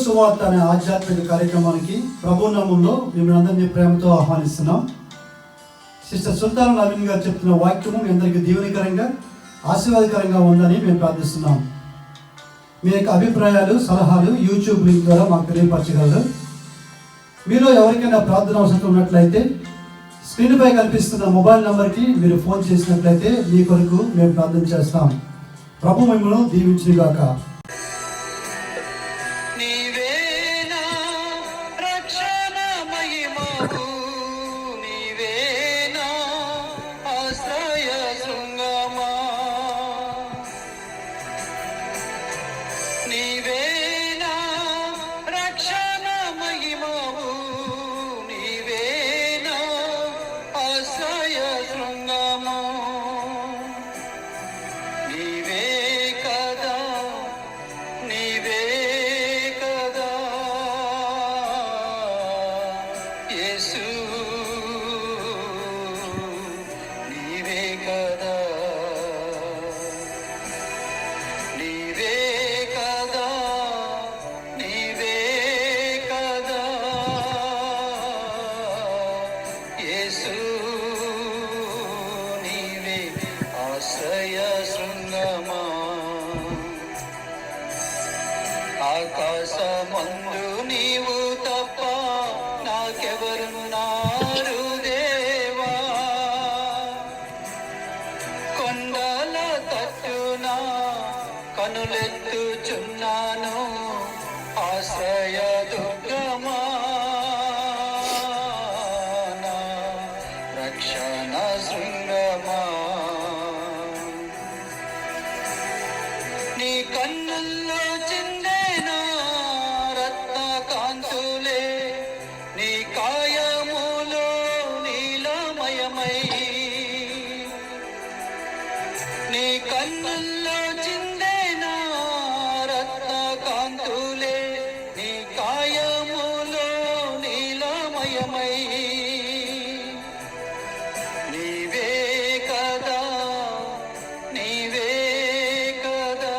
సువార్త అనే ఆధ్యాత్మిక కార్యక్రమానికి ప్రభు నామములో మిమ్మల్ని అందరినీ ప్రేమతో ఆహ్వానిస్తున్నాం. సిస్టర్ సుల్తాన్ నవీన్ గారు చెప్తున్న వాక్యము మీ అందరికీ దీవెనకరంగా ఆశీర్వాదకరంగా ఉందని మేము ప్రార్థిస్తున్నాం. మీ యొక్క అభిప్రాయాలు సలహాలు యూట్యూబ్ లింక్ ద్వారా మాకు తెలియపరచగలరు. మీలో ఎవరికైనా ప్రార్థన అవసరం ఉన్నట్లయితే స్క్రీన్పై కనిపిస్తున్న మొబైల్ నెంబర్కి మీరు ఫోన్ చేసినట్లయితే మీ కొరకు మేము ప్రార్థన చేస్తాం. ప్రభు మిమ్మల్ని దీవించుగాక. ఆకాశమందు నీవు తప్ప నాకెవరున్నారు దేవా, కొండల తట్టున కనులెత్తుచున్నాను ఆశ్రయ దుర్గమా, రక్షణ శృంగమా. నీ కన్నుల్లో చిందేనా రత్న కాంతులే, నీ కాయములో నీలమయమై. నీ కన్నుల్లో చిందేనా రత్న కాంతులే, నీ కాయములో నీలమయమై. నీవే కదా, నీవే కదా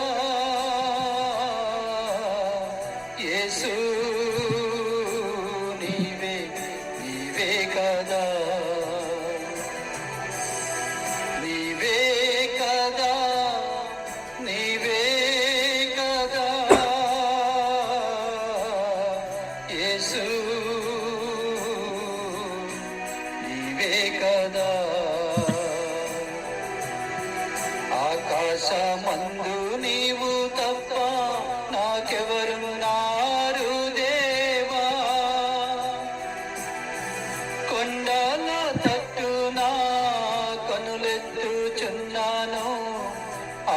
యేసు, నీవే నీవే కదా, నీవే కదా, నీవే కదా యేసు, నీవే కదా. ఆకాశమందు నీవు తప్ప నాకెవరున్నారు దేవా, కొండల తట్టున కనులెత్తుచున్నాను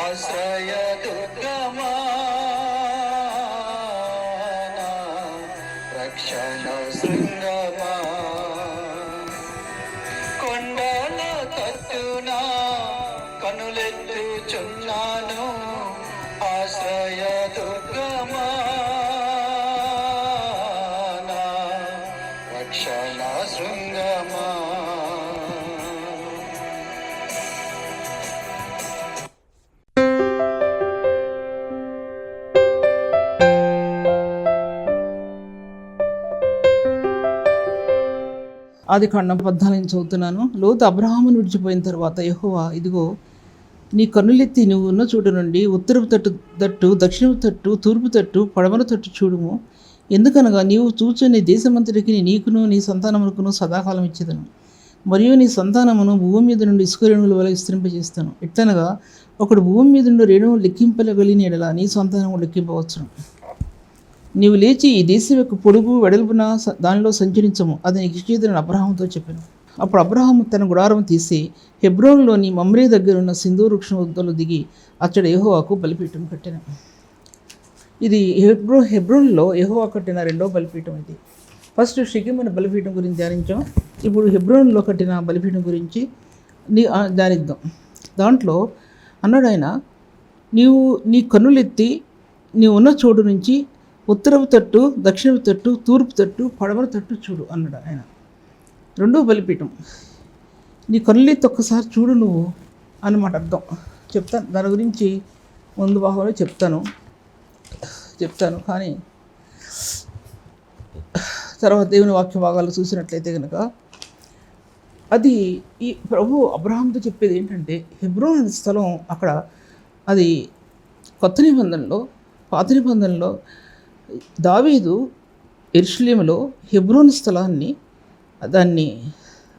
ఆశ్రయ దుర్గమా, రక్షణ శృంగమా. కొండల తట్టున కనులెత్తుచున్నాను ఆశ్రయ దుర్గమా, రక్షణ శృంగమా. ఆదికాండం 14 చదువుతున్నాను. లోతు అబ్రహామును విడిచిపోయిన తర్వాత యెహోవా, ఇదిగో నీ కన్నులెత్తి నువ్వు ఉన్న చోటు నుండి ఉత్తరపు తట్టు దక్షిణపు తట్టు తూర్పు తట్టు పడమర తట్టు చూడుము. ఎందుకనగా నీవు చూచుని దేశమంతటికి నీకును నీ సంతానమునకును సదాకాలం ఇచ్చేదను, మరియు నీ సంతానమును భూమి మీద నుండి ఇసుక రేణువుల వల్ల విస్తరింపజేస్తాను. ఎట్లనగా ఒకడు భూమి మీద నుండి రేణువు లెక్కింపగలిగిన ఎడల నీ సంతానము లెక్కింపవచ్చును. నీవు లేచి ఈ దేశం యొక్క పొడుగు వెడల్పున దానిలో సంచరించము, అది నీకు ఇచ్చేదని అబ్రహాముతో చెప్పాను. అప్పుడు అబ్రహాము తన గుడారం తీసి హెబ్రోన్లోని మమ్రే దగ్గర ఉన్న సింధూర వృక్షం వద్దలో దిగి అచ్చట యెహోవాకు బలిపీఠం కట్టాను. ఇది హెబ్రోన్లో యెహోవా కట్టిన రెండో బలిపీఠం. ఇది ఫస్ట్ షెకెము అనే బలిపీఠం గురించి ధ్యానించాం. ఇప్పుడు హెబ్రోన్లో కట్టిన బలిపీఠం గురించి ధ్యానిద్దాం. దాంట్లో అన్నాడు ఆయన, నీవు నీ కన్నులెత్తి నీవు ఉన్న చోటు నుంచి ఉత్తరపు తట్టు దక్షిణపు తట్టు తూర్పు తట్టు పడమర తట్టు చూడు అన్నాడు ఆయన. రెండో బలిపీఠం. నీ కన్నులెత్తి ఒక్కసారి చూడు నువ్వు అన్నమాట అర్థం. చెప్తాను, దాని గురించి ముందు భాగంలో చెప్తాను కానీ తర్వాత దేవుని వాక్య భాగాలు చూసినట్లయితే కనుక అది ఈ ప్రభు అబ్రహాంతో చెప్పేది ఏంటంటే హెబ్రోన్ అనే స్థలం అక్కడ అది కొత్త నిబంధనలో పాత నిబంధనలో దావీదు యెరూషలేములో హెబ్రోన్ స్థలాన్ని దాన్ని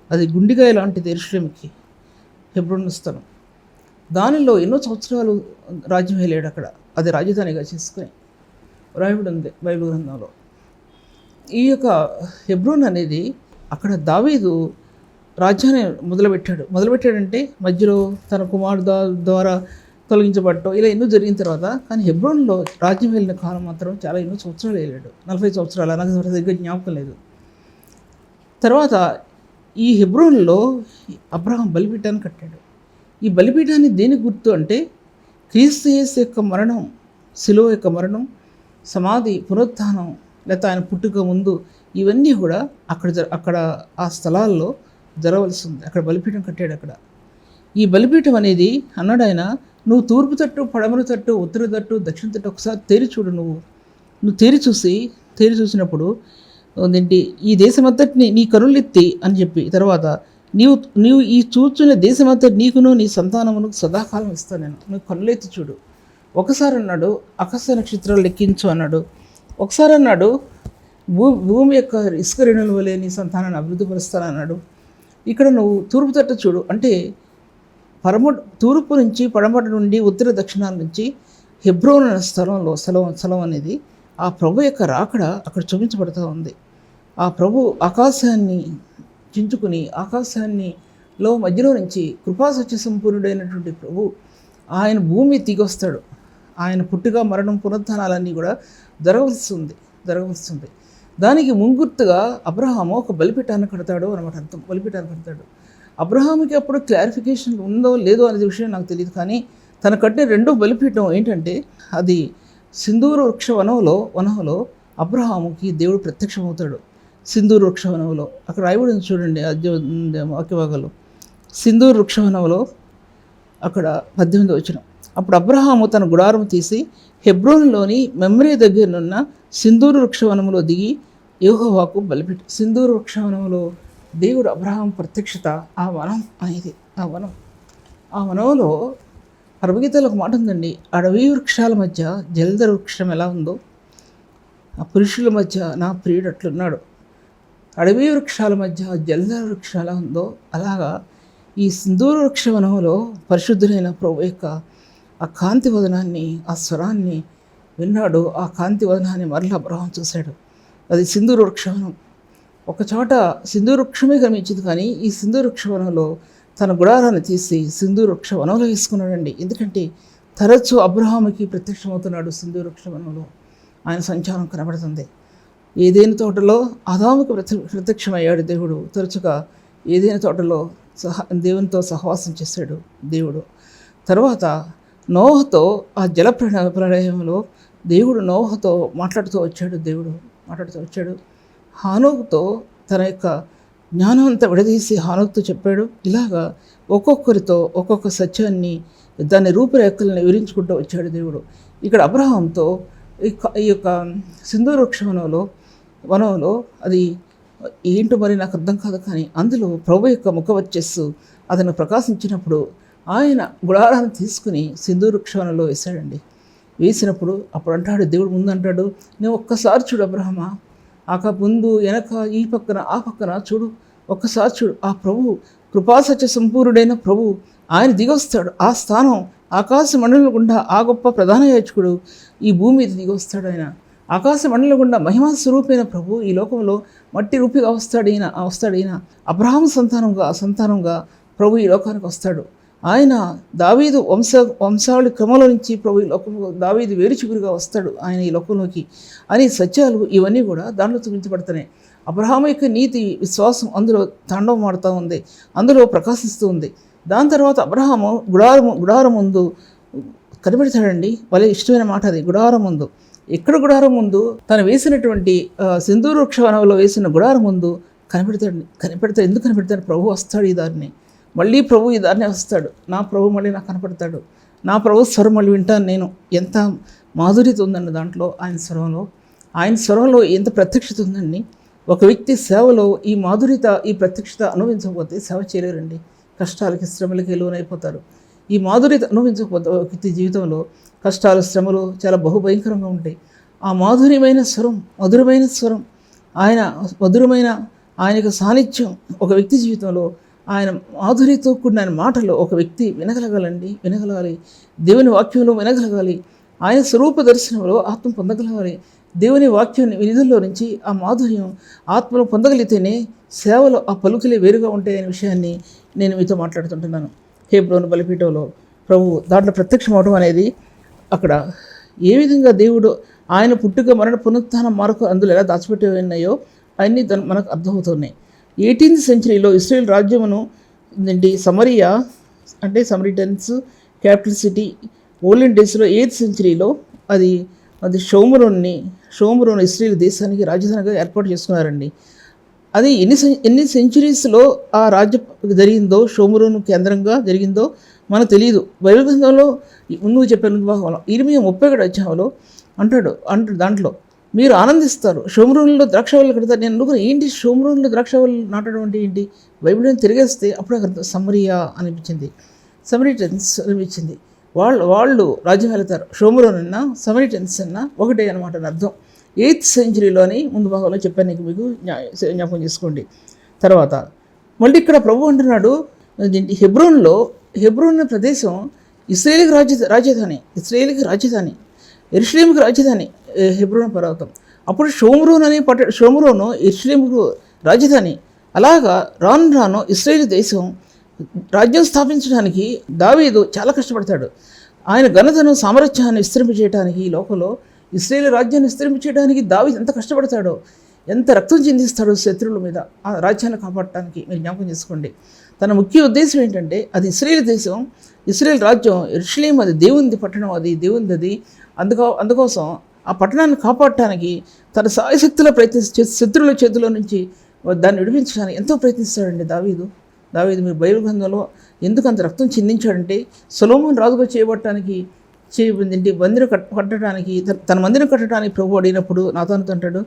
అది గుండిగాయ లాంటిది యెరూషలేముకి హెబ్రోన్ స్థలం దానిలో ఎన్నో సంవత్సరాలు రాజ్యం వెళ్ళాడు అక్కడ అది రాజధానిగా చేసుకుని రాయబడి ఉంది బైబిల్ గ్రంథంలో. ఈ యొక్క హెబ్రోన్ అనేది అక్కడ దావీదు రాజ్యాన్ని మొదలుపెట్టాడంటే మధ్యలో తన కుమారుడు ద్వారా తొలగించబడటం ఇలా ఎన్నో జరిగిన తర్వాత కానీ హెబ్రోన్లో రాజ్యం వెళ్ళిన కాలం మాత్రం చాలా ఎన్నో సంవత్సరాలు వెళ్ళాడు, 40 సంవత్సరాలు, నాకు సరిగ్గా జ్ఞాపకం లేదు. తర్వాత ఈ హెబ్రోన్లో అబ్రహాం బలిపీఠాన్ని కట్టాడు. ఈ బలిపీఠాన్ని దేనికి గుర్తు అంటే క్రీస్తు యేసు యొక్క మరణం, శిలువ యొక్క మరణం, సమాధి, పునరుత్థానం, లేకపోతే ఆయన పుట్టుక ముందు ఇవన్నీ కూడా అక్కడ ఆ స్థలాల్లో జరగవలసి ఉంది. అక్కడ బలిపీఠం కట్టాడు. అక్కడ ఈ బలిపీఠం అనేది అన్నాడు ఆయన, నువ్వు తూర్పు తట్టు, పడమర తట్టు, ఉత్తర తట్టు, దక్షిణ తట్టు ఒకసారి తేరి చూడు. నువ్వు తేరి చూసినప్పుడు ఏంటి ఈ దేశమంతటిని నీ కనులెత్తి అని చెప్పి తర్వాత నీవు ఈ చూచున్న దేశమంతటి నీకును నీ సంతానమును సదాకాలం ఇస్తాను నేను, నువ్వు కనులెత్తి చూడు. ఒకసారి అన్నాడు ఆకాశ నక్షత్రాలు లెక్కించు అన్నాడు. ఒకసారి అన్నాడు భూమి యొక్క ఇసుక రేణుల వలె నీ సంతానాన్ని అభివృద్ధిపరుస్తానన్నాడు. ఇక్కడ నువ్వు తూర్పు తట్టు చూడు అంటే తూర్పు నుంచి పడమట నుండి ఉత్తర దక్షిణాల నుంచి హెబ్రోన్ అనే స్థలం అనేది ఆ ప్రభు యొక్క రాకడ అక్కడ చూపించబడుతూ ఉంది. ఆ ప్రభు ఆకాశాన్ని చించుకుని ఆకాశాన్నిలో మధ్యలో నుంచి కృపాసత్య సంపూర్ణుడైనటువంటి ప్రభు ఆయన భూమి దిగొస్తాడు. ఆయన పుట్టుక, మరణం, పునరుత్థానాలన్నీ కూడా జరగవలసి ఉంది. దానికి ముంగుర్తుగా అబ్రహాము ఒక బలిపీఠాన్ని కడతాడు అన్నమాట. అర్థం బలిపీఠాన్ని కడతాడు. అబ్రహాముకి అప్పుడు క్లారిఫికేషన్ ఉందో లేదో అనే విషయం నాకు తెలియదు, కానీ తన కట్టిన రెండో బలిపీఠం ఏంటంటే అది సింధూర వృక్ష వనంలో అబ్రహాముకి దేవుడు ప్రత్యక్షమవుతాడు. సింధూర వృక్ష వనంలో అక్కడ రాయబడి చూడండి వాక్యభాగాలు. సింధూర వృక్ష వనంలో అక్కడ 18వ వచనం. అప్పుడు అబ్రహాము తన గుడారం తీసి హెబ్రోన్లోని మెమ్రే దగ్గరనున్న సింధూర వృక్షవనంలో దిగి యెహోవాకు బలిపెట్టి. సింధూర వృక్షవనంలో దేవుడు అబ్రహాం ప్రత్యక్షత ఆ వనం అనేది. ఆ వనంలో పరమగీతలో ఒక మాట ఉందండి, అడవి వృక్షాల మధ్య జలధర వృక్షం ఎలా ఉందో ఆ పురుషుల మధ్య నా ప్రియుడు అట్లున్నాడు. అడవి వృక్షాల మధ్య జలధర వృక్షం ఎలా ఉందో అలాగా ఈ సింధూర వృక్షవనంలో పరిశుద్ధులైన ప్రభు యొక్క ఆ కాంతి వదనాన్ని, ఆ స్వరాన్ని విన్నాడు. ఆ కాంతి వదనాన్ని మరలా అబ్రహాం చూశాడు. అది సింధూర వృక్షవనం. ఒక చోట సింధూర వృక్షమే కనిపించింది, కానీ ఈ సింధూర వృక్షవనంలో తన గుడారాన్ని తీసి సింధూర వృక్షవనంలో వేసుకున్నాడండి. ఎందుకంటే తరచూ అబ్రహాముకి ప్రత్యక్షమవుతున్నాడు. సింధూర వృక్షవనంలో ఆయన సంచారం కనబడుతుంది. ఏదైనా తోటలో ఆదాముకు ప్రత్యక్షమయ్యాడు దేవుడు. తరచుగా ఏదైనా తోటలో దేవునితో సహవాసం చేశాడు దేవుడు. తర్వాత నోహతో ఆ జల ప్రళయంలో దేవుడు నోహతో మాట్లాడుతూ వచ్చాడు. హానోకుతో తన యొక్క జ్ఞానం అంతా విడదీసి హానోకుతో చెప్పాడు. ఇలాగా ఒక్కొక్కరితో ఒక్కొక్క సత్యాన్ని, దాని రూపురేఖలను వివరించుకుంటూ వచ్చాడు దేవుడు. ఇక్కడ అబ్రహాంతో ఈ యొక్క సింధూర వృక్ష వనంలో అది ఏంటో మరి నాకు అర్థం కాదు, కానీ అందులో ప్రభు యొక్క ముఖవర్చస్సు అతను ప్రకాశించినప్పుడు ఆయన గుడారాన్ని తీసుకుని సింధూర వృక్షవనంలో వేశాడండి. వేసినప్పుడు అప్పుడు అంటాడు దేవుడు, ముందు అంటాడు, నువ్వు ఒక్కసారి చూడు అబ్రహమా, ముందు వెనక ఈ పక్కన ఆ పక్కన చూడు, ఒక్కసారి చూడు. ఆ ప్రభు కృపాసత్య సంపూర్ణుడైన ప్రభు ఆయన దిగొస్తాడు. ఆ స్థానం ఆకాశ మండలం గుండా ఆ గొప్ప ప్రధాన యాజకుడు ఈ భూమి మీద దిగొస్తాడు. ఆయన ఆకాశ మండలం గుండా మహిమా స్వరూపైన ప్రభు ఈ లోకంలో మట్టి రూపిగా వస్తాడు. ఈయన అబ్రహాము సంతానంగా ప్రభు ఈ లోకానికి వస్తాడు. ఆయన దావీదు వంశావళి క్రమంలో నుంచి ప్రభు ఈ లోకంలో దావీదు వేరుచిగురుగా వస్తాడు ఆయన ఈ లోకంలోకి అని సత్యాలు ఇవన్నీ కూడా దాంట్లో చూపించబడుతున్నాయి. అబ్రహాము యొక్క నీతి, విశ్వాసం అందులో తాండవమాడుతూ ఉంది, అందులో ప్రకాశిస్తూ ఉంది. దాని తర్వాత అబ్రహాము గుడారం ముందు కనిపెడతాడండి. వాళ్ళే ఇష్టమైన మాట అది. గుడారం ముందు, ఎక్కడ గుడారం ముందు తను వేసినటువంటి సింధూర వృక్షవనంలో వేసిన గుడారం ముందు కనిపెడతాడు. ఎందుకు కనిపెడతాడు? ప్రభు వస్తాడు ఈ దారిని, మళ్ళీ ప్రభు ఈ దారిని వస్తాడు. నా ప్రభు మళ్ళీ నాకు కనపడతాడు. నా ప్రభు స్వరం మళ్ళీ వింటాను నేను. ఎంత మాధుర్యత ఉందండి దాంట్లో, ఆయన స్వరంలో ఎంత ప్రత్యక్షత ఉందండి. ఒక వ్యక్తి సేవలో ఈ మాధుర్యత, ఈ ప్రత్యక్షత అనుభవించకపోతే సేవ చేయలేరండి. కష్టాలకి, శ్రమలకి లోనైపోతారు. ఈ మాధుర్యత అనుభవించకపోతే ఒక వ్యక్తి జీవితంలో కష్టాలు, శ్రమలు చాలా బహుభయంకరంగా ఉంటాయి. ఆ మాధుర్యమైన స్వరం, మధురమైన స్వరం, మధురమైన ఆయనకు సాన్నిధ్యం ఒక వ్యక్తి జీవితంలో, ఆయన మాధుర్యతో కూడిన ఆయన మాటలు ఒక వ్యక్తి వినగలగాలి. దేవుని వాక్యంలో వినగలగాలి. ఆయన స్వరూప దర్శనంలో ఆత్మ పొందగలగాలి. దేవుని వాక్యం వినిధుల్లో నుంచి ఆ మాధుర్యం ఆత్మలో పొందగలిగితేనే సేవలో ఆ పలుకులే వేరుగా ఉంటాయనే విషయాన్ని నేను మీతో మాట్లాడుతుంటున్నాను. హెబ్రోను బలిపీఠంలో ప్రభు దాంట్లో ప్రత్యక్షం అవడం అనేది అక్కడ ఏ విధంగా దేవుడు ఆయన పుట్టుక, మరణ, పునరుత్థానం మార్కు అందులో ఎలా దాచిపెట్టి ఉన్నాయో అన్నీ మనకు అర్థమవుతున్నాయి. 18th సెంచరీలో ఇస్రాయేల్ రాజ్యమును సమరియా అంటే సమరిటన్స్ క్యాపిటల్ సిటీ, ఓల్డెన్ డేస్లో 8th సెంచరీలో అది షోమ్రోన్ ఇస్రాయేల్ దేశానికి రాజధానిగా ఏర్పాటు చేసుకున్నారండి. అది ఎన్ని సెంచురీస్లో ఆ రాజ్యం జరిగిందో, షోమ్రోన్ కేంద్రంగా జరిగిందో మనకు తెలియదు. బైబిల్ గ్రంథంలో ముందు చెప్పిన ఇర్మియా 31 అధ్యాయంలో అంటాడు దాంట్లో మీరు ఆనందిస్తారు, షోమ్రోన్లో ద్రాక్షవల్లి కడతారు. నేను అనుకున్నాను, ఏంటి షోమ్రోన్లో ద్రాక్షవల్లి నాటడం అంటే ఏంటి? బైబిల్ని తిరిగేస్తే అప్పుడు అక్కడ సమరియా అనిపించింది, సమరిటన్స్ అనిపించింది. వాళ్ళు రాజ్యం వెళతారు. షోమ్రోన్ అన్నా సమరిటన్స్ అన్నా ఒకటే అనమాట అర్థం. 8th సెంచరీలోని ముందు భాగంలో చెప్పాను, మీకు జ్ఞాపకం చేసుకోండి. తర్వాత మళ్ళీ ఇక్కడ ప్రభు అంటున్నాడు, హెబ్రోన్ ప్రదేశం ఇశ్రాయేలుకి రాజధాని, యెరూషలేముకి రాజధాని హెబ్రోన్ పర్వతం. అప్పుడు షోమ్రోను యెరూషలేముకు రాజధాని. అలాగా రాను ఇశ్రాయేలు దేశం రాజ్యం స్థాపించడానికి దావీదు చాలా కష్టపడతాడు. ఆయన ఘనతను, సామర్థ్యాన్ని విస్తరింపజేయడానికి ఈ లోకంలో ఇశ్రాయేలు రాజ్యాన్ని విస్తరింపజేయడానికి దావీదు ఎంత కష్టపడతాడో, ఎంత రక్తం చిందిస్తాడో శత్రువుల మీద ఆ రాజ్యాన్ని కాపాడటానికి మీరు జ్ఞాపకం చేసుకోండి. తన ముఖ్య ఉద్దేశం ఏంటంటే అది ఇశ్రాయేలు దేశం, ఇశ్రాయేల్ రాజ్యం, యెరూషలేము అది దేవునిది పట్టణం, అది దేవునిది. అందుకోసం ఆ పట్టణాన్ని కాపాడటానికి తన సాయశక్తిలో శత్రువుల చేతిలో నుంచి దాన్ని విడిపించడానికి ఎంతో ప్రయత్నిస్తాడండి దావీదు. మీరు బైబిల్ గ్రంథంలో ఎందుకు అంత రక్తం చిందించాడంటే, సొలొమోను రాజుగా చేయబట్టడానికి మందిరం కట్టడానికి, తన మందిరం కట్టడానికి ప్రభు అడిగినప్పుడు నాతానుతో అంటాడు,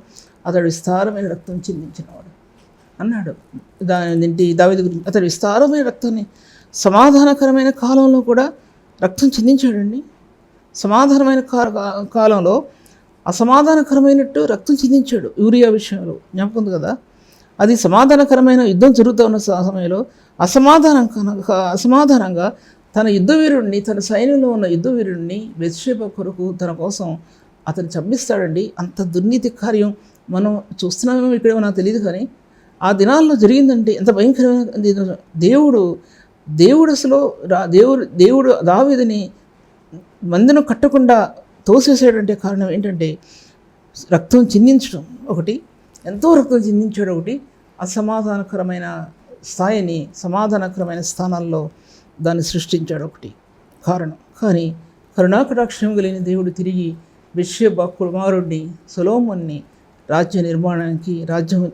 అతడు విస్తారమైన రక్తం చిందించినవాడు అన్నాడు. దావీదు గురించి అతడు విస్తారమైన రక్తాన్ని సమాధానకరమైన కాలంలో కూడా రక్తం చిందించాడండి. సమాధానమైన కాలంలో అసమాధానకరమైనట్టు రక్తం చిందించాడు. యూరియా విషయంలో జ్ఞాపకం ఉంది కదా. అది సమాధానకరమైన యుద్ధం జరుగుతూ ఉన్న సమయంలో అసమాధానంగా తన యుద్ధవీరుడిని, తన సైన్యంలో ఉన్న యుద్ధవీరుడిని బెత్షెబా కొరకు తన కోసం అతను చంపిస్తాడండి. అంత దుర్నీతి కార్యం మనం చూస్తున్నామేమో ఇక్కడేమో నాకు తెలియదు, కానీ ఆ దినాల్లో జరిగిందంటే ఎంత భయంకరమైన దేవుడు అసలు దేవుడు దావీదుని మందిరం కట్టకుండా తోసేసాడంటే కారణం ఏంటంటే రక్తం చిందించడం ఒకటి, ఎంతో రక్తం చిందించాడు ఒకటి, అసమాధానకరమైన స్థాయిని సమాధానకరమైన స్థానాల్లో దాన్ని సృష్టించాడు ఒకటి కారణం. కానీ కరుణాకటాక్షం కలిగిన దేవుడు తిరిగి బెత్షెబా కుమారుడిని సొలొమోన్ని రాజ్య నిర్మాణానికి,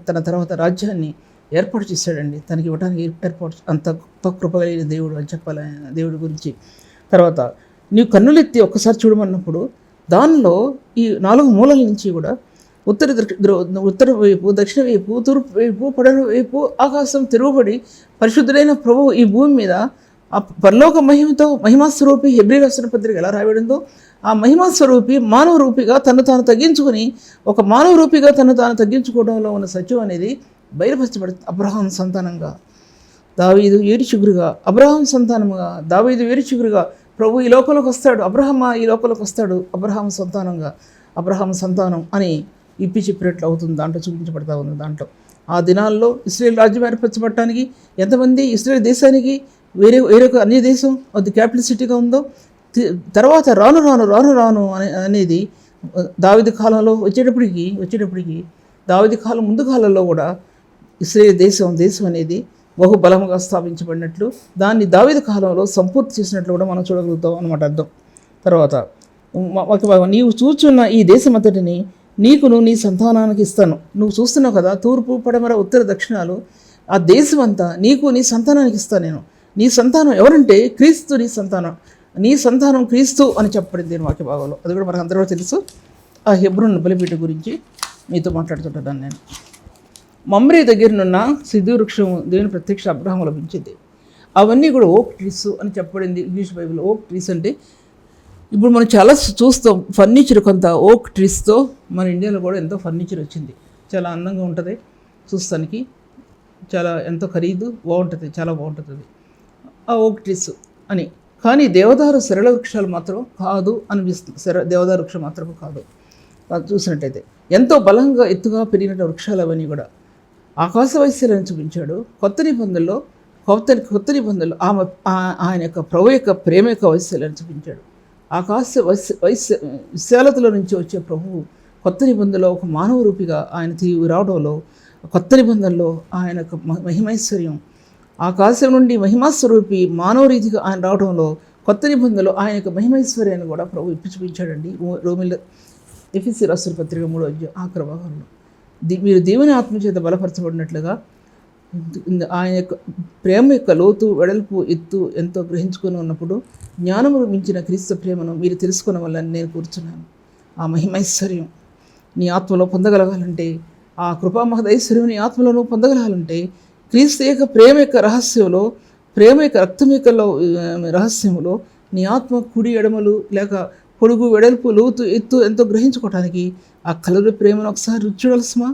తన తర్వాత రాజ్యాన్ని ఏర్పాటు చేశాడండి. తనకి ఇవ్వడానికి అంత గొప్ప కృప కలిగిన దేవుడు అని చెప్పాలి దేవుడి గురించి. తర్వాత నీవు కన్నులెత్తి ఒక్కసారి చూడమన్నప్పుడు దానిలో ఈ 4 మూలల నుంచి కూడా ఉత్తర వైపు, దక్షిణ వైపు, తూర్పు వైపు, పడన వైపు ఆకాశం తిరుగుబడి పరిశుద్ధుడైన ప్రభువు ఈ భూమి మీద ఆ పరలోక మహిమాస్వరూపి హెబ్రీ రాసిన పత్రిక ఎలా రాయబడిందో ఆ మహిమాస్వరూపి మానవ రూపిగా తను తాను తగ్గించుకుని, ఒక మానవ రూపిగా తను తాను తగ్గించుకోవడంలో ఉన్న సత్యం అనేది బయలుపరచబడుతుంది. అబ్రహాం సంతానంగా దావీదు ఏడుచిగురుగా, అబ్రహాం సంతానముగా దావీదు ఏడుచిగురుగా ప్రభు ఈ లోకంలోకి వస్తాడు, ఈ లోకంలోకి వస్తాడు అబ్రహాం సంతానంగా, అబ్రహాం సంతానం అని ఇప్పి చెప్పినట్లు అవుతుంది. దాంట్లో చూపించబడతా ఉంది. దాంట్లో ఆ దినాల్లో ఇశ్రాయేల్ రాజ్యం ఏర్పరచబడటానికి ఎంతమంది ఇశ్రాయేల్ దేశానికి వేరే అన్య దేశం అది క్యాపిటల్ సిటీగా ఉందో, తర్వాత రాను అనేది దావీదు కాలంలో వచ్చేటప్పటికి దావీదు కాలం ముందు కాలంలో కూడా ఇశ్రాయేల్ దేశం అనేది బహుబలంగా స్థాపించబడినట్లు, దాన్ని దావీదు కాలంలో సంపూర్తి చేసినట్లు కూడా మనం చూడగలుగుతాం అన్నమాట అర్థం. తర్వాత నీవు చూచున్న ఈ దేశం అంతటిని నీకును నీ సంతానానికి ఇస్తాను. నువ్వు చూస్తున్నావు కదా, తూర్పు, పడమర, ఉత్తర, దక్షిణాలు, ఆ దేశం అంతా నీకు నీ సంతానానికి ఇస్తాను నేను. నీ సంతానం ఎవరంటే క్రీస్తు, నీ సంతానం క్రీస్తు అని చెప్పబడింది నేను వాక్య భాగంలో. అది కూడా మనకు అందరూ తెలుసు. ఆ హెబ్రోన్ బలిపీఠం గురించి మీతో మాట్లాడుతుంటాను నేను. మమ్రే దగ్గరనున్న సిద్ధు వృక్షం దేవుని ప్రత్యక్ష అబ్రహాము లభించింది. అవన్నీ కూడా ఓక్ ట్రీస్ అని చెప్పబడింది ఇంగ్లీష్ బైబిల్. ఓక్ ట్రీస్ అంటే ఇప్పుడు మనం చాలా చూస్తాం ఫర్నిచర్, కొంత ఓక్ ట్రీస్తో మన ఇండియాలో కూడా ఎంతో ఫర్నిచర్ వచ్చింది. చాలా అందంగా ఉంటుంది చూస్తానికి, చాలా ఎంతో ఖరీదు, బాగుంటుంది, చాలా బాగుంటుంది అది ఆ ఓక్ ట్రీస్ అని. కానీ దేవదారు సరళ వృక్షాలు మాత్రం కాదు అనిపిస్తుంది. దేవదారు వృక్షం మాత్రం కాదు. అది చూసినట్టయితే ఎంతో బలంగా ఎత్తుగా పెరిగిన వృక్షాలు అవన్నీ కూడా ఆకాశ వైశ్యాలను చూపించాడు. కొత్త నిబంధనలో ఆయన యొక్క ప్రభు యొక్క ప్రేమ యొక్క వైశ్యాలను చూపించాడు. ఆకాశ విశాలతలో నుంచి వచ్చే ప్రభువు కొత్త నిబంధనలో ఒక మానవ రూపిగా ఆయన తిరిగి రావడంలో, కొత్త నిబంధనలో ఆయన యొక్క మహిమైశ్వర్యం, ఆకాశం నుండి మహిమాస్వరూపి మానవ రీతిగా ఆయన రావడంలో, కొత్త నిబంధనలో ఆయన యొక్క మహిమైశ్వర్యాన్ని కూడా ప్రభు ఇప్పి చూపించాడండి. రోమిల ఎఫెసీ రాసిన పత్రిక 3వ ఆఖరి భాగంలో మీరు దేవుని ఆత్మచేత బలపరచబడినట్లుగా ఆయన యొక్క ప్రేమ యొక్క లోతు, వెడల్పు, ఎత్తు ఎంతో గ్రహించుకొని ఉన్నప్పుడు జ్ఞానము మించిన క్రీస్తు ప్రేమను మీరు తెలుసుకున్న వల్ల నేను కూర్చున్నాను. ఆ మహిమైశ్వర్యం నీ ఆత్మలో పొందగలగాలంటే, ఆ కృపా మహదైశ్వర్యం నీ ఆత్మలో పొందగలగాలంటే క్రీస్తు యొక్క ప్రేమ యొక్క రహస్యంలో, ప్రేమ యొక్క రక్తం యొక్క రహస్యంలో నీ ఆత్మ కుడి ఎడమలు లేక పొడుగు, వెడల్పు, లోతు, ఎత్తు ఎంతో గ్రహించుకోవటానికి ఆ కలువరి ప్రేమను ఒకసారి రుచి చూడాల్సిమా?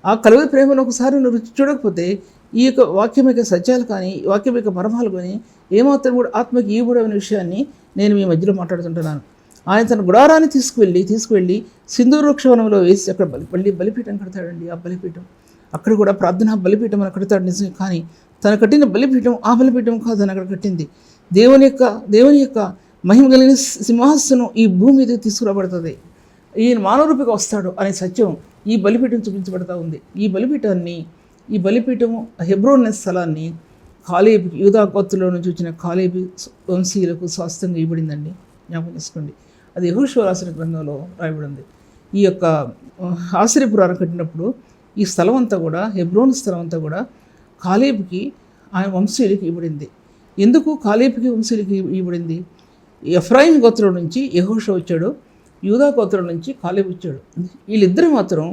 ఆ కలువరి ప్రేమను ఒకసారి నువ్వు రుచి చూడకపోతే ఈ యొక్క వాక్యం యొక్క సత్యాలు కానీ, వాక్యం యొక్క మర్మాలు కానీ ఏమాత్రం కూడా ఆత్మకి ఇవ్వబడిన విషయాన్ని నేను మీ మధ్యలో మాట్లాడుతుంటున్నాను. ఆయన తన గుడారాన్ని తీసుకువెళ్ళి సింధూర వృక్షవనంలో వేసి అక్కడ బలిపీఠం కడతాడండి. ఆ బలిపీఠం అక్కడ కూడా ప్రార్థనా బలిపీఠం అని కడతాడు నిజమే. కానీ తను కట్టిన బలిపీఠం ఆ బలిపీఠం కాదు, అని అక్కడ కట్టింది దేవుని యొక్క మహిమ కలిగిన సింహాసనం ఈ భూమి మీద తీసుకురాబడుతుంది. ఈయన మానవరూపిగా వస్తాడు అనే సత్యం ఈ బలిపీఠం చూపించబడతా ఉంది. ఈ బలిపీఠము హెబ్రోన్ అనే స్థలాన్ని కాలేబు, యూదా గోత్రంలో నుంచి వచ్చిన కాలేబు వంశీయులకు స్వాస్థ్యంగా ఇవ్వబడిందండి. జ్ఞాపకం చేసుకోండి. అది యెహోషువ రాసిన గ్రంథంలో రాయబడింది. ఈ యొక్క ఆశ్రయపురాన్ని కట్టినప్పుడు ఈ స్థలం అంతా కూడా, హెబ్రోన్ స్థలం అంతా కూడా కాలేబుకి ఆయన వంశీయులకి ఇవ్వబడింది. ఎందుకు కాలేబుకి వంశీయులకి ఇవ్వబడింది? ఎఫ్రాయిం గోత్రం నుంచి యెహోషువ వచ్చాడు, యూదా గోత్రం నుంచి కాలేబు వచ్చాడు. వీళ్ళిద్దరు మాత్రం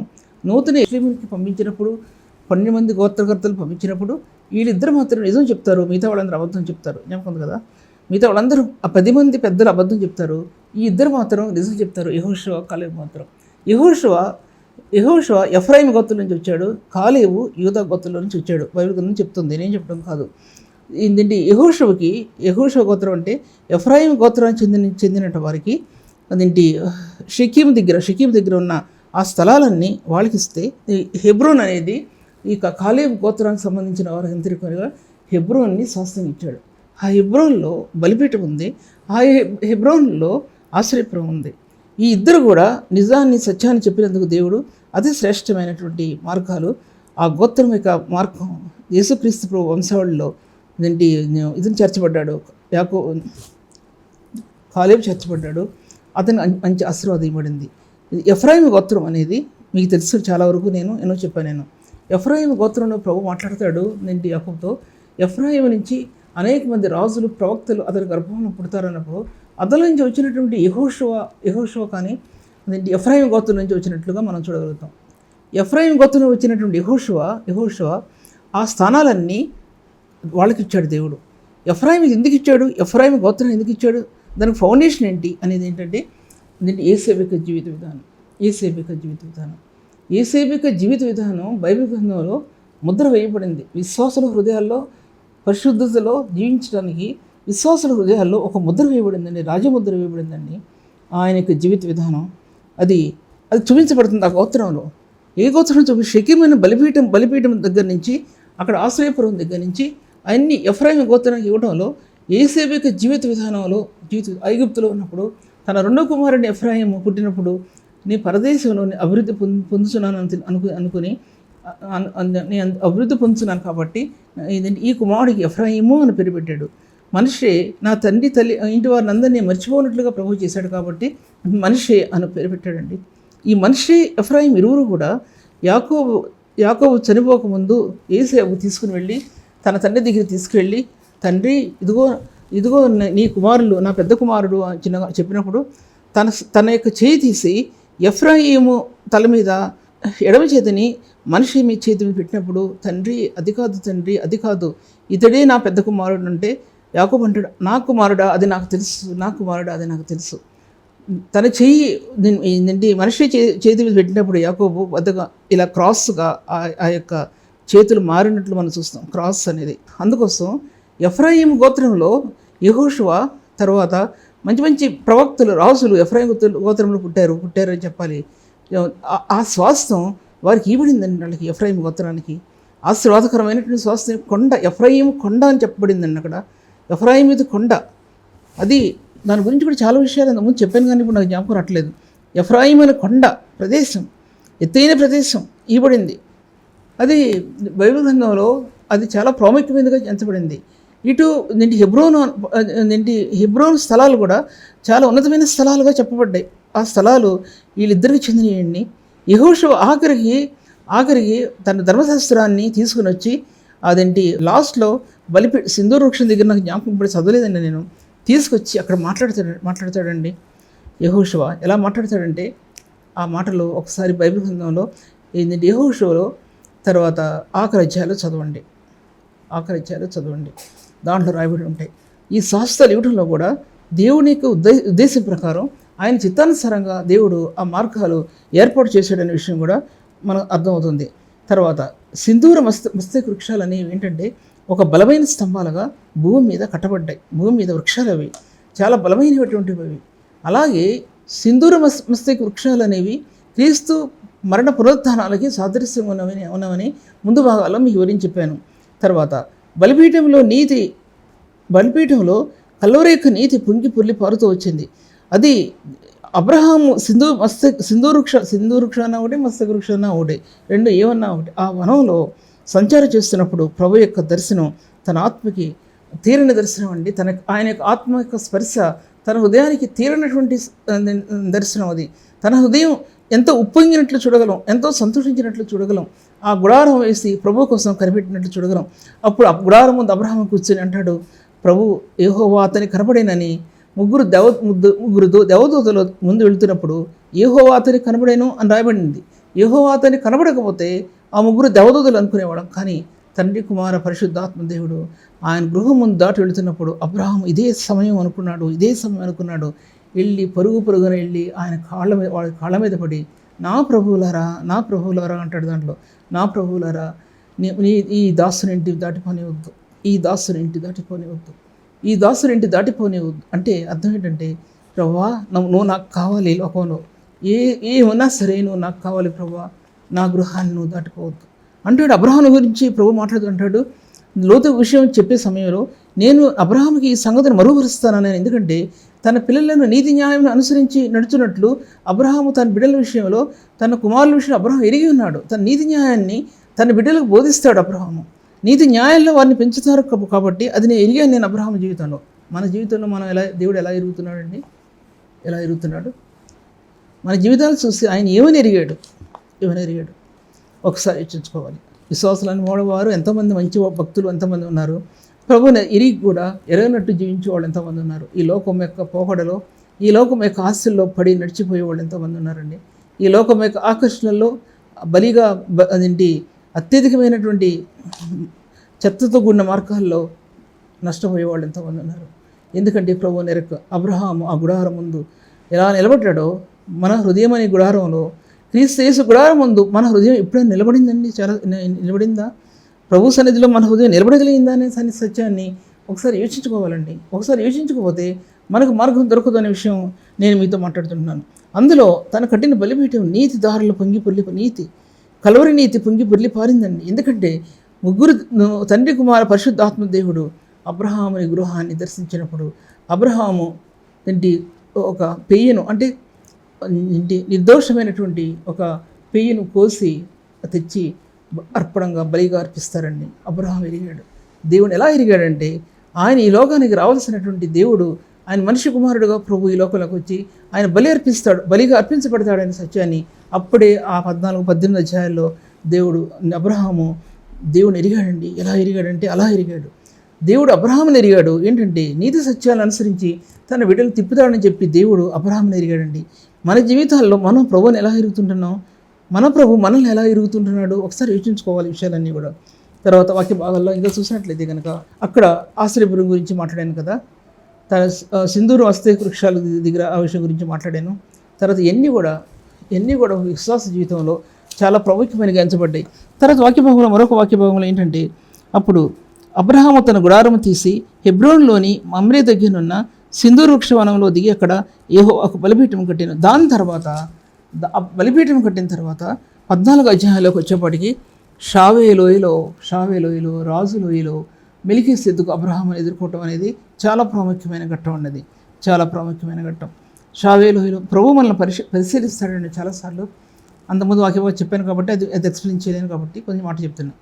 నూతన యెరూషలేముకి పంపించినప్పుడు, 12 మంది గోత్రకర్తలు పంపించినప్పుడు వీళ్ళిద్దరు మాత్రం నిజం చెప్తారు, మిగతా వాళ్ళందరూ అబద్ధం చెప్తారు. జ్ఞాపకం కదా? మిగతా వాళ్ళందరూ ఆ 10 మంది పెద్దలు అబద్ధం చెప్తారు, ఈ ఇద్దరు మాత్రం నిజం చెప్తారు. యెహోషువ, కాలేబు మాత్రం. యెహోషువ ఎఫ్రాయిం గోత్రం నుంచి వచ్చాడు, కాలేబు యూదా గోత్రంలో నుంచి వచ్చాడు. బైబిల్ గ్రంథం చెప్తుంది, నేను చెప్పడం కాదు. ఏంటంటే యెహోషువ గోత్రం అంటే ఎఫ్రాయిం గోత్రానికి చెందినట్టు వారికి అదేంటి షకీం దగ్గర ఉన్న ఆ స్థలాలన్నీ వాళ్ళకి ఇస్తే, హెబ్రోన్ అనేది ఇక కాలేబు గోత్రానికి సంబంధించిన వారికి ఎంతరికగా హెబ్రోన్ని స్వాస్థ్యం ఇచ్చాడు. ఆ హెబ్రోన్లో బలిపీఠం ఉంది, ఆ హెబ్రోన్లో ఆశ్రయపురం ఉంది. ఈ ఇద్దరు కూడా నిజాన్ని, సత్యాన్ని చెప్పినందుకు దేవుడు అతి శ్రేష్టమైనటువంటి మార్గాలు, ఆ గోత్రం యొక్క మార్గం యేసుక్రీస్తు ప్రభు వంశావళిలో ఇతను చేర్చబడ్డాడు. కాలేబు చేర్చబడ్డాడు, అతను మంచి ఆశీర్వాదం ఇవ్వబడింది. ఎఫ్రాయిం గోత్రం అనేది మీకు తెలుసు, చాలా వరకు నేను ఎన్నో చెప్పాను. ఎఫ్రాయిం గోత్రంలో ప్రభు మాట్లాడతాడు యాకోబుతో. ఎఫ్రాయిం నుంచి అనేక మంది రాజులు, ప్రవక్తలు అతని గర్భంలో పుడతారన్నప్పుడు అతని నుంచి వచ్చినటువంటి యెహోషువ కానీ ఎఫ్రాయిం గోత్రం నుంచి వచ్చినట్లుగా మనం చూడగలుగుతాం. ఎఫ్రాయిం గోత్రంలో వచ్చినటువంటి యెహోషువ ఆ స్థానాలన్నీ వాళ్ళకి ఇచ్చాడు దేవుడు. ఎఫ్రాయింకి ఎందుకు ఇచ్చాడు? ఎఫ్రాయిం గోత్రాన్ని ఎందుకు ఇచ్చాడు? దానికి ఫౌండేషన్ ఏంటి అనేది ఏంటంటే యేసేపు యొక్క జీవిత విధానం బైబిల్ గ్రంథంలో ముద్ర వేయబడింది. విశ్వాసుల హృదయాల్లో పరిశుద్ధతలో జీవించడానికి విశ్వాసుల హృదయాల్లో ఒక ముద్ర వేయబడిందండి, రాజముద్ర వేయబడిందండి. ఆయన యొక్క జీవిత విధానం అది చూపించబడుతుంది ఆ గోత్రంలో. ఏ గోత్రం షకీమైన బలిపీఠం దగ్గర నుంచి, అక్కడ ఆశ్రయపురం దగ్గర నుంచి అన్ని ఎఫ్రాయిం గోత్రానికి ఇవ్వడంలో, యేసేపు యొక్క జీవిత విధానంలో, ఐగుప్తులో ఉన్నప్పుడు తన రెండో కుమారుడిని ఎఫ్రాయిము పుట్టినప్పుడు నీ పరదేశంలో అభివృద్ధి పొందుతున్నాను అనుకుని నేను అభివృద్ధి పొందుతున్నాను కాబట్టి ఈ కుమారుడికి ఎఫ్రాయిము అని పేరు పెట్టాడు. మనిషే నా తండ్రి తల్లి ఇంటి వారిని అందరినీ మర్చిపోనట్లుగా ప్రభు చేశాడు కాబట్టి మనిషే అని పేరు పెట్టాడండి. ఈ మనిషి ఎఫ్రాయిం ఇరువురు కూడా యాకోబు చనిపోకముందు యేసేపు తీసుకుని వెళ్ళి తన తండ్రి దగ్గర తీసుకువెళ్ళి, తండ్రి ఇదిగో నీ కుమారులు, నా పెద్ద కుమారుడు చిన్నగా చెప్పినప్పుడు తన యొక్క చేయి తీసి ఎఫ్రాయిము తల మీద ఎడమ చేతిని మనిషి మీ చేతి మీద పెట్టినప్పుడు తండ్రి అది కాదు ఇతడే నా పెద్ద కుమారుడు అంటే యాకోబు అంటాడు, నా కుమారుడా అది నాకు తెలుసు. తన చెయ్యి ఏంటంటే మనిషి చేతి మీద పెట్టినప్పుడు యాకోబు వద్దగా ఇలా క్రాస్గా ఆ యొక్క చేతులు మారినట్లు మనం చూస్తాం, క్రాస్ అనేది. అందుకోసం ఎఫ్రాయిం గోత్రంలో యెహోషువ తర్వాత మంచి ప్రవక్తలు రాజులు ఎఫ్రాయిం గోత్రంలో పుట్టారని చెప్పాలి. ఆ స్వాస్థ్యం వారికి ఇవ్వబడిందండి. వాళ్ళకి ఎఫ్రాయిం గోత్రానికి ఆశీర్వాదకరమైనటువంటి స్వాస్థ్యం కొండ, ఎఫ్రాయిం కొండ అని చెప్పబడిందండి. అక్కడ ఎఫ్రాయిం ఇది కొండ. అది దాని గురించి కూడా చాలా విషయాలు ముందు చెప్పాను, కానీ ఇప్పుడు నాకు జ్ఞాపకం రావట్లేదు. ఎఫ్రాయిం అనే కొండ ప్రదేశం, ఎత్తైన ప్రదేశం ఇవ్వబడింది. అది బైబిల్ గ్రంథంలో అది చాలా ప్రాముఖ్యమైనదిగా ఎంచబడింది. ఇటు హెబ్రోన్ స్థలాలు కూడా చాలా ఉన్నతమైన స్థలాలుగా చెప్పబడ్డాయి. ఆ స్థలాలు వీళ్ళిద్దరికి చెందినయండి. యెహోషువ ఆఖరికి తన ధర్మశాస్త్రాన్ని తీసుకుని వచ్చి లాస్ట్లో సింధూర వృక్షం దగ్గర నాకు జ్ఞాపకం ఇప్పుడు చదవలేదండి నేను, తీసుకొచ్చి అక్కడ మాట్లాడతాడండి. యెహోషువ ఎలా మాట్లాడతాడంటే ఆ మాటలు ఒకసారి బైబిల్ గ్రంథంలో యెహోషువలో తర్వాత ఆఖరి అధ్యాయాలు చదవండి. దాంట్లో రాయబడి ఉంటాయి. ఈ శాస్త్రాలు ఇవ్వడంలో కూడా దేవుని యొక్క ఉద్దేశం ప్రకారం ఆయన చిత్తానుసారంగా దేవుడు ఆ మార్గాలు ఏర్పాటు చేశాడనే విషయం కూడా మనకు అర్థమవుతుంది. తర్వాత సింధూర మస్తక వృక్షాలు అనేవి ఏంటంటే ఒక బలమైన స్తంభాలుగా భూమి మీద కట్టబడ్డాయి. భూమి మీద వృక్షాలు అవి చాలా బలమైనటువంటివి అవి. అలాగే సింధూర మస్తక వృక్షాలు అనేవి క్రీస్తు మరణ పునరుత్థానాలకి సాదృశ్యంగా ఉన్నవని ముందు భాగాల్లో మీకు వివరించి చెప్పాను. తర్వాత బలిపీఠంలో కల్వరి యొక్క నీతి పొంగి పొర్లి పారుతూ వచ్చింది. అది అబ్రహాము సింధూర వృక్షాన ఒకటి, మస్తక వృక్షాన ఒకటి, రెండు ఏమన్నా ఒకటి. ఆ వనంలో సంచారం చేస్తున్నప్పుడు ప్రభు యొక్క దర్శనం తన ఆత్మకి తీరని దర్శనం అండి. ఆయన యొక్క ఆత్మ యొక్క స్పర్శ తన హృదయానికి తీరనటువంటి దర్శనం. అది తన హృదయం ఎంతో ఉప్పొంగినట్లు చూడగలం, ఎంతో సంతోషించినట్లు చూడగలం. ఆ గుడారం వేసి ప్రభు కోసం కనిపెట్టినట్లు చూడగలం. అప్పుడు ఆ గుడారం ముందు అబ్రహాము కూర్చొని అంటాడు, ప్రభు యెహోవా అతని కనబడేనని. ముగ్గురు దేవదూతలు ముందు వెళ్తున్నప్పుడు యెహోవా అతని కనబడేను అని రాయబడింది. యెహోవా అతని కనబడకపోతే ఆ ముగ్గురు దేవదూతలు అనుకునేవాడు. కానీ తండ్రి కుమార పరిశుద్ధాత్మ దేవుడు ఆయన గృహం ముందు దాటి వెళుతున్నప్పుడు అబ్రహాము ఇదే సమయం అనుకున్నాడు. వెళ్ళి పరుగున వెళ్ళి ఆయన వాళ్ళ కాళ్ళ మీద పడి నా ప్రభువులారా అంటాడు. దాంట్లో నా ప్రభువులారా ఈ దాసుని ఇంటి దాటిపోనివద్దు అంటే అర్థం ఏంటంటే, ప్రభువా నువ్వు నాకు కావాలి, లోకంలో ఏ ఉన్నా సరే నువ్వు నాకు కావాలి ప్రభువా, నా గృహాన్ని నువ్వు దాటిపోవద్దు అంటాడు. అబ్రహాము గురించి ప్రభు మాట్లాడుతుంటాడు. లోతు విషయం చెప్పే సమయంలో నేను అబ్రహాముకి ఈ సంగతిని మరువరుస్తానని, ఎందుకంటే తన పిల్లలను నీతి న్యాయం అనుసరించి నడుచున్నట్లు అబ్రహాము తన బిడ్డల విషయంలో తన కుమారుల విషయంలో అబ్రహాం ఎరిగి ఉన్నాడు. తన నీతి న్యాయాన్ని తన బిడ్డలకు బోధిస్తాడు. అబ్రహాము నీతి న్యాయాల్లో వారిని పెంచుతారు కాబట్టి అది నేను ఎరిగాను. నేను అబ్రహాము జీవితంలో, మన జీవితంలో మనం దేవుడు ఎలా ఎరుగుతున్నాడు మన జీవితాలు చూసి ఆయన ఏమని ఎరిగాడు ఒకసారి యోచించుకోవాలి. విశ్వాసాలను మూడవారు ఎంతోమంది మంచి భక్తులు ఎంతమంది ఉన్నారు. ప్రభుని ఎరిగి కూడా ఎరగనట్టు జీవించేవాళ్ళు ఎంతమంది ఉన్నారు. ఈ లోకం యొక్క పోకడలో, ఈ లోకం యొక్క ఆశల్లో పడి నడిచిపోయే వాళ్ళు ఎంతోమంది ఉన్నారండి. ఈ లోకం యొక్క ఆకర్షణలో బలిగా అత్యధికమైనటువంటి చెత్తతో కూడిన మార్గాల్లో నష్టపోయేవాళ్ళు ఎంతోమంది ఉన్నారు. ఎందుకంటే ప్రభు నెరక అబ్రహాము ఆ గుడారం ముందు ఎలా నిలబడ్డాడో, మన హృదయం అనే గుడారంలో క్రీస్తు యేసు గుడారం ముందు మన హృదయం ఎప్పుడైనా నిలబడిందండి? నిలబడిందా? ప్రభు సన్నిధిలో మన హృదయం నిలబడగలిగిందా అనే సత్యాన్ని ఒకసారి యోచించుకోవాలండి. ఒకసారి యోచించుకోకపోతే మనకు మార్గం దొరకదు అనే విషయం నేను మీతో మాట్లాడుతుంటున్నాను. అందులో తన కట్టిన బలిపీఠం నీతి దారులు కలవరి నీతి పొంగి పొర్లి పారిందండి. ఎందుకంటే ముగ్గురు తండ్రి కుమార పరిశుద్ధాత్మ దేవుడు అబ్రహాముని గృహాన్ని దర్శించినప్పుడు అబ్రహాము ఒక పెయ్యను నిర్దోషమైనటువంటి ఒక పెయ్యను కోసి తెచ్చి అర్పణంగా బలిగా అర్పిస్తారండి. అబ్రహాం ఎరిగాడు. దేవుడు ఎలా ఎరిగాడంటే, ఆయన ఈ లోకానికి రావాల్సినటువంటి దేవుడు, ఆయన మనిషి కుమారుడుగా ప్రభు ఈ లోకంలోకి వచ్చి ఆయన బలిగా అర్పించబడతాడనే సత్యాన్ని అప్పుడే ఆ 14-18 అధ్యాయాల్లో అబ్రహాము దేవుని ఎరిగాడండి. ఎలా ఎరిగాడంటే అలా ఎరిగాడు. దేవుడు అబ్రహాముని ఎరిగాడు. ఏంటంటే నీతి సత్యాలను అనుసరించి తన బిడ్డలు తిప్పుతాడని చెప్పి దేవుడు అబ్రహాముని ఎరిగాడండి. మన జీవితాల్లో మనం ప్రభువుని ఎలా ఎరుగుతుంటున్నాం? మన ప్రభు మనల్ని ఎలా ఎరుగుతుంటున్నాడు ఒకసారి యోచించుకోవాలి ఈ విషయాలన్నీ కూడా. తర్వాత వాక్య భాగాల్లో ఇంకా చూసినట్లయితే కనుక అక్కడ ఆశ్చర్యపురం గురించి మాట్లాడాను కదా, తన సింధూరు వస్తే వృక్షాల దగ్గర ఆ విషయం గురించి మాట్లాడాను. తర్వాత ఇవన్నీ కూడా విశ్వాస జీవితంలో చాలా ప్రాముఖ్యమైనగా ఎంచబడ్డాయి. తర్వాత వాక్యభాగంలో మరొక వాక్యభాగంలో ఏంటంటే, అప్పుడు అబ్రహాము తన గుడారము తీసి హెబ్రోన్లోని మమ్రే దగ్గరనున్న సింధూరు వృక్షవనంలో దిగి అక్కడ యెహోవాకు బలిపీఠం కట్టాను. దాని తర్వాత బలిపీఠం కట్టిన తర్వాత 14 అధ్యాయంలోకి వచ్చేప్పటికి షావే లోయలో రాజు లోయలో మెలికీసెదెకుకు అబ్రహామును ఎదుర్కోవటం అనేది చాలా ప్రాముఖ్యమైన ఘట్టం అన్నది, చాలా ప్రాముఖ్యమైన ఘట్టం. షావే లోయలో ప్రభు మనల్ని పరిశీలిస్తాడండి చాలాసార్లు. అంతకుముందు వాక్యం చెప్పాను కాబట్టి అది ఎక్స్ప్లెయిన్ చేయలేను కాబట్టి కొంచెం మాట చెప్తున్నాను.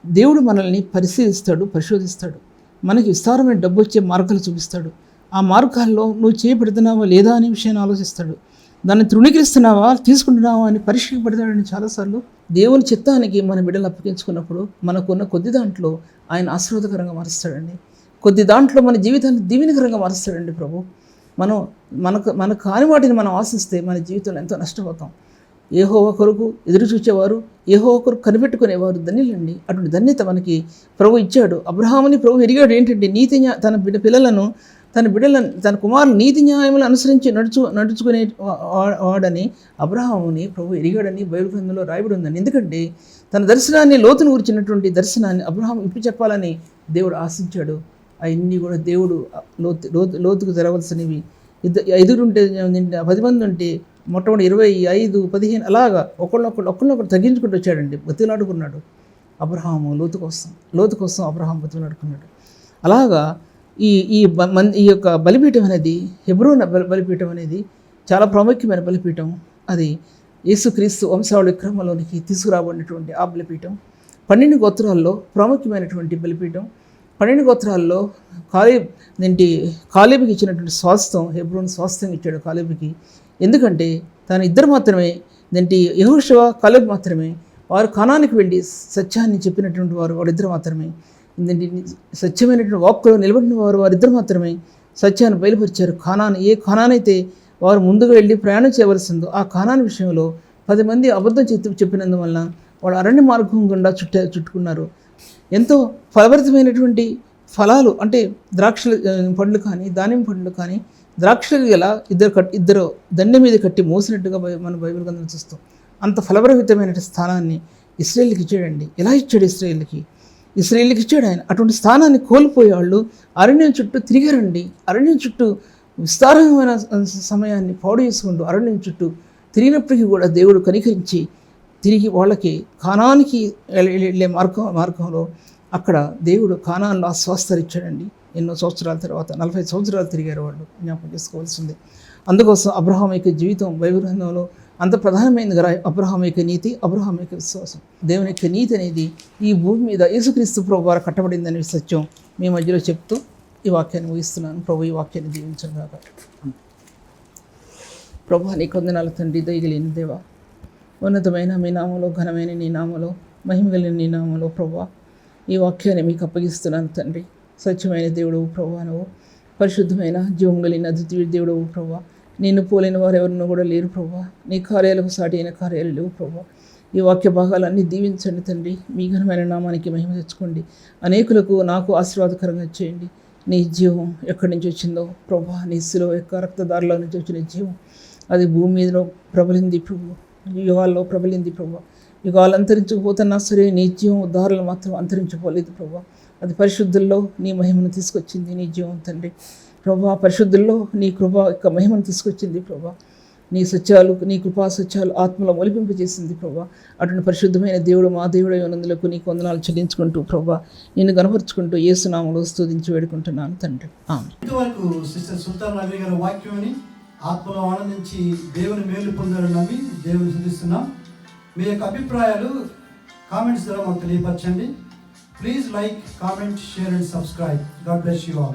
దేవుడు మనల్ని పరిశీలిస్తాడు, పరిశోధిస్తాడు, మనకి విస్తారమైన డబ్బు వచ్చే మార్గాలు చూపిస్తాడు. ఆ మార్గాల్లో నువ్వు చేయబెడుతున్నావా లేదా అనే విషయాన్ని ఆలోచిస్తాడు. దాన్ని తృణీకరిస్తున్నావా తీసుకుంటున్నావా అని పరీక్షకు పెడతాడని చాలాసార్లు. దేవుని చిత్తానికి మన బిడ్డలు అప్పగించుకున్నప్పుడు మనకున్న కొద్ది దాంట్లో ఆయన ఆశీర్వాదకరంగా మారుస్తాడండి. కొద్ది దాంట్లో మన జీవితాన్ని దీవెనకరంగా మారుస్తాడండి ప్రభు. మనకు కాని వాటిని మనం ఆశిస్తే మన జీవితంలో ఎంతో నష్టపోతాం. యెహోవా కొరకు ఎదురు చూచేవారు, యెహోవా కొరకు కనిపెట్టుకునేవారు ధన్యులండి. అటువంటి ధన్యత మనకి ప్రభు ఇచ్చాడు. అబ్రహాముని ప్రభు ఎరిగాడు ఏంటంటే తన పిల్లలను తన కుమారులు నీతి న్యాయములు అనుసరించి నడుచుకునే వాడని అబ్రహాముని ప్రభు ఎరిగాడని బైబిల్ గ్రంథంలో రాయబడి ఉందండి. ఎందుకంటే తన దర్శనాన్ని లోతును గురించినటువంటి దర్శనాన్ని అబ్రహాం ఇప్పి చెప్పాలని దేవుడు ఆశించాడు. అవన్నీ కూడా దేవుడు లోతుకు తెరవలసినవి. 5 ఉంటే 10 మంది ఉంటే మొట్టమొదటి 25, 15 అలాగా ఒకళ్ళొకరు తగ్గించుకుంటూ వచ్చాడండి. బతిలాడుకున్నాడు అబ్రహాము లోతు కోసం అబ్రహాం బతిలాడుకున్నాడు. అలాగా ఈ యొక్క బలిపీఠం అనేది హెబ్రోన్ బలిపీఠం అనేది చాలా ప్రాముఖ్యమైన బలిపీఠం. అది యేసుక్రీస్తు వంశావళి క్రమంలోనికి తీసుకురాబడినటువంటి ఆ బలిపీఠం 12 గోత్రాల్లో ప్రాముఖ్యమైనటువంటి బలిపీఠం. 12 గోత్రాల్లో కాలేబుకి ఇచ్చినటువంటి స్వాస్థ్యం, హెబ్రోన్ స్వాస్థ్యం ఇచ్చాడు కాలేబుకి. ఎందుకంటే తను ఇద్దరు మాత్రమే, యెహోషువ కాలేబు మాత్రమే వారు కానానికి వెళ్ళి సత్యాన్ని చెప్పినటువంటి వారిద్దరు మాత్రమే. సత్యమైనటువంటి వాక్కులో నిలబడిన వారిద్దరు మాత్రమే సత్యాన్ని బయలుపరిచారు. ఏ ఖానానైతే వారు ముందుగా వెళ్ళి ప్రయాణం చేయవలసిందో ఆ ఖానాన్ విషయంలో 10 మంది అబద్ధం చెప్పినందువలన వాడు అరణ్య మార్గం గుండా చుట్టుకున్నారు. ఎంతో ఫలభరితమైనటువంటి ఫలాలు అంటే ద్రాక్షల పండ్లు కానీ దానిమ్మ పండ్లు కానీ ద్రాక్షలు గల ఇద్దరు దండె మీద కట్టి మోసినట్టుగా మన బైబిల్ గ్రంథం చూస్తాం. అంత ఫలభరితమైన స్థానాన్ని ఇశ్రాయేలుకి ఇచ్చాడండి. ఎలా ఇచ్చాడు ఇశ్రాయేలుకి ఇచ్చాడు ఆయన. అటువంటి స్థానాన్ని కోల్పోయేవాళ్ళు అరణ్యం చుట్టూ తిరిగారండి. అరణ్యం చుట్టూ విస్తారమైన సమయాన్ని పాడు చేసుకుంటూ అరణ్యం చుట్టూ తిరిగినప్పటికీ కూడా దేవుడు కనికరించి తిరిగి వాళ్ళకి కానానికి వెళ్ళే మార్గంలో అక్కడ దేవుడు కానాన్లో స్వస్థత ఇచ్చాడండి. ఎన్నో సంవత్సరాల తర్వాత 45 సంవత్సరాలు తిరిగారు వాళ్ళు, జ్ఞాపకం చేసుకోవాల్సింది. అందుకోసం అబ్రహాం యొక్క జీవితం బైబిల్ గ్రంథంలో అంత ప్రధానమైనది కదా. అబ్రహాం యొక్క నీతి, అబ్రహాం యొక్క విశ్వాసం, దేవుని యొక్క నీతి అనేది ఈ భూమి మీద యేసుక్రీస్తు ప్రభు ద్వారా కట్టబడిందనే సత్యం మీ మధ్యలో చెప్తూ ఈ వాక్యాన్ని ముగిస్తున్నాను. ప్రభు ఈ వాక్యాన్ని దీవించను గాక. ప్రభు నీ కొందనాల తండ్రి, దయగలిగిన దేవా, ఉన్నతమైన మీ నామలో, ఘనమైన నీ నామలో, మహిమ కలిగిన నీ నామలో ప్రభు ఈ వాక్యాన్ని మీకు అప్పగిస్తున్నాను తండ్రి. సత్యమైన దేవుడవు ప్రభు, నువ్వు పరిశుద్ధమైన జీవం కలిగిన అద్వితీయ దేవుడవు ప్రభు. నిన్ను పోలేని వారు ఎవరినో కూడా లేరు ప్రభు. నీ కార్యాలకు సాటి అయిన కార్యాలు లేవు ప్రభు. ఈ వాక్య భాగాలన్నీ దీవించండి తండ్రి. మీ ఘనమైన నామానికి మహిమ తెచ్చుకోండి. అనేకులకు నాకు ఆశీర్వాదకరంగా చేయండి. నీ జీవం ఎక్కడి నుంచి వచ్చిందో ప్రభు, నీ శిలువ యొక్క రక్తదారుల నుంచి వచ్చిన జీవం అది భూమి మీదలో ప్రబలింది ప్రభు, యుగాల్లో ప్రబలింది ప్రభు. యుగాలు అంతరించకపోతున్నా సరే నీ జీవం ఉద్ధారాలు మాత్రం అంతరించిపోలేదు ప్రభు. అది పరిశుద్ధుల్లో నీ మహిమను తీసుకొచ్చింది నీ జీవం తండ్రి ప్రభా. పరిశుద్ధుల్లో నీ కృప యొక్క మహిమను తీసుకొచ్చింది ప్రభా. నీ సత్యాలు, నీ కృపా సత్యాలు ఆత్మలో మొలిపింపజేసింది ప్రభా. అటువంటి పరిశుద్ధమైన దేవుడు మా దేవుడు నందులకు నీకు వందనాలు చెల్లించుకుంటూ ప్రభా నిన్ను గణపరుచుకుంటూ యేసునామములో స్తుతించి వేడుకుంటున్నాను తండ్రి. ఇంతవరకు సిస్టర్ సుల్తాన్ నబీ గారి వాక్యాన్ని ఆత్మలో ఆనందించి దేవుని మేలు పొందాలని నమ్మి దేవుని స్తుతిస్తున్నాం. మీ యొక్క అభిప్రాయాలు కామెంట్స్ ద్వారా మాకు తెలియపరచండి. Please like, comment, share and subscribe. God bless you all.